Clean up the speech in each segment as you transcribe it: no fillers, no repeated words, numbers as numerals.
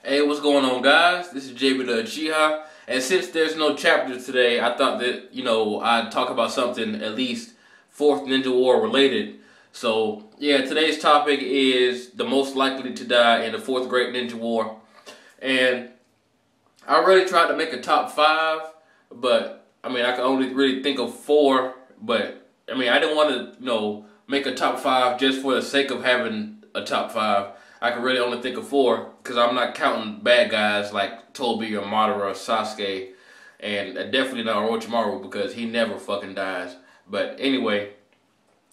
Hey, what's going on, guys? This is JB the Uchiha, and since there's no chapter today, I thought that, I'd talk about something at least 4th Ninja War related. So, yeah, today's topic is the most likely to die in the 4th Great Ninja War. And I really tried to make a top 5, but, I could only really think of 4, but, I didn't want to, make a top 5 just for the sake of having a top 5. I can really only think of 4 because I'm not counting bad guys like Toby or Madara or Sasuke, and definitely not Orochimaru because he never fucking dies. But anyway,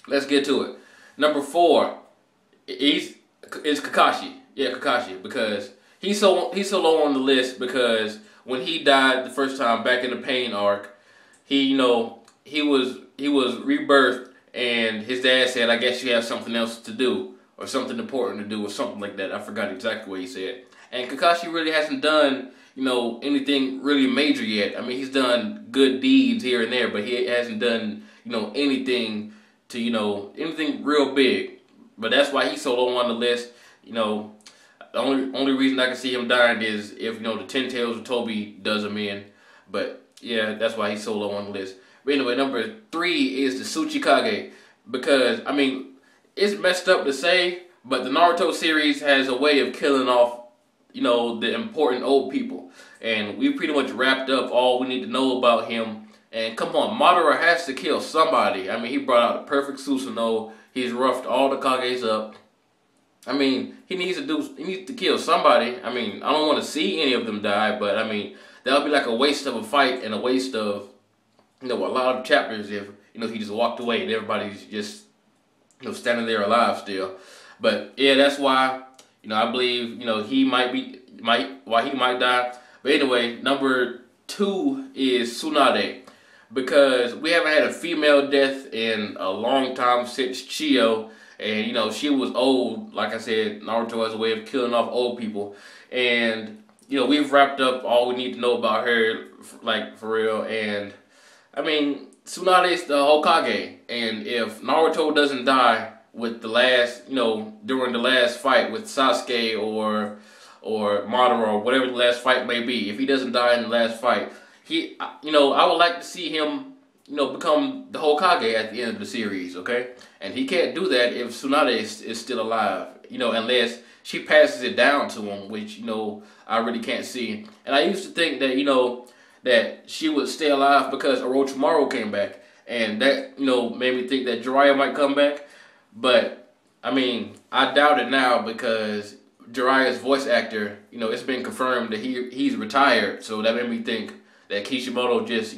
let's get to it. Number 4 is Kakashi. Yeah, Kakashi, because he's so low on the list because when he died the first time back in the Pain arc, he was rebirthed, and his dad said, "I guess you have something else to do." Or something important to do, or something like that. I forgot exactly what he said. And Kakashi really hasn't done, anything really major yet. He's done good deeds here and there, but he hasn't done, anything to, anything real big. But that's why he's so low on the list. The only reason I can see him dying is if, the 10 Tails of Toby does him in. But yeah, that's why he's so low on the list. But anyway, number 3 is the Tsuchikage, because it's messed up to say, but the Naruto series has a way of killing off, the important old people. And we pretty much wrapped up all we need to know about him. And come on, Madara has to kill somebody. He brought out the perfect Susanoo. He's roughed all the Kages up. He needs to kill somebody. I don't want to see any of them die, but that would be like a waste of a fight and a waste of, a lot of chapters if, he just walked away and everybody's just standing there alive still. But yeah, that's why, I believe, he might die. But anyway, number 2 is Tsunade, because we haven't had a female death in a long time since Chiyo, and she was old. Like I said, Naruto has a way of killing off old people, and we've wrapped up all we need to know about her, like, for real. And Tsunade is the Hokage, and if Naruto doesn't die with the last, during the last fight with Sasuke or Madara or whatever the last fight may be, if he doesn't die in the last fight, I would like to see him, become the Hokage at the end of the series, okay? And he can't do that if Tsunade is still alive, unless she passes it down to him, which, I really can't see. And I used to think that, that she would stay alive because Orochimaru came back. And that, made me think that Jiraiya might come back. But, I doubt it now because Jiraiya's voice actor, it's been confirmed that he's retired. So that made me think that Kishimoto just,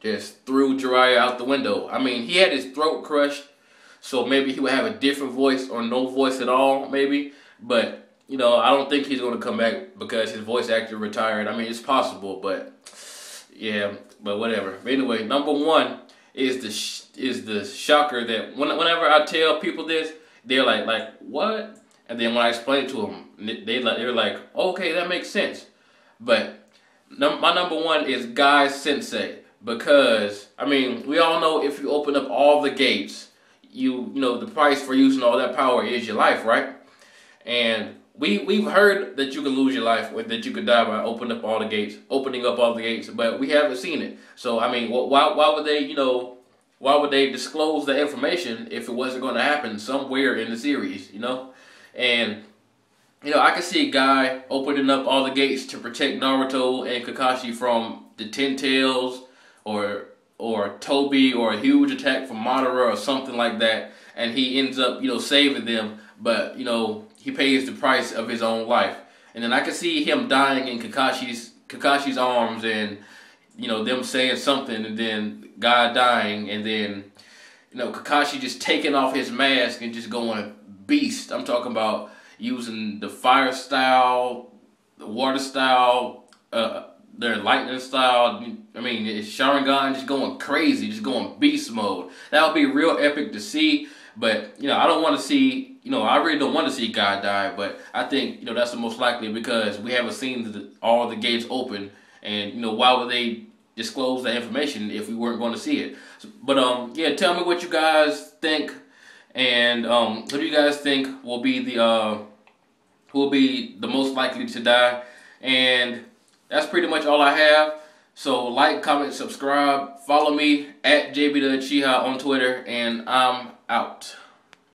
just threw Jiraiya out the window. He had his throat crushed, so maybe he would have a different voice or no voice at all, maybe. But I don't think he's going to come back because his voice actor retired. It's possible, but yeah, but whatever. But anyway, number 1 is the shocker that whenever I tell people this, they're like what? And then when I explain it to them, they're like, okay, that makes sense. But my number 1 is Guy Sensei, because we all know if you open up all the gates, the price for using all that power is your life, right? And we've heard that you can lose your life or that you could die by opening up all the gates, but we haven't seen it. So why would they disclose the information if it wasn't going to happen somewhere in the series, And I can see a guy opening up all the gates to protect Naruto and Kakashi from the 10 Tails or Toby, or a huge attack from Madara or something like that, and he ends up saving them, but he pays the price of his own life. And then I can see him dying in Kakashi's arms, and them saying something, and then God dying, and then Kakashi just taking off his mask and just going beast. I'm talking about using the fire style, the water style, their lightning style. It's Sharingan just going crazy, just going beast mode. That would be real epic to see. But I don't want to see, I really don't want to see God die. But I think that's the most likely because we haven't seen all the gates open, and why would they disclose that information if we weren't going to see it? But yeah, tell me what you guys think, and who do you guys think will be the who will be the most likely to die. And that's pretty much all I have. So like, comment, subscribe, follow me at JB the Uchiha on Twitter, and I'm out.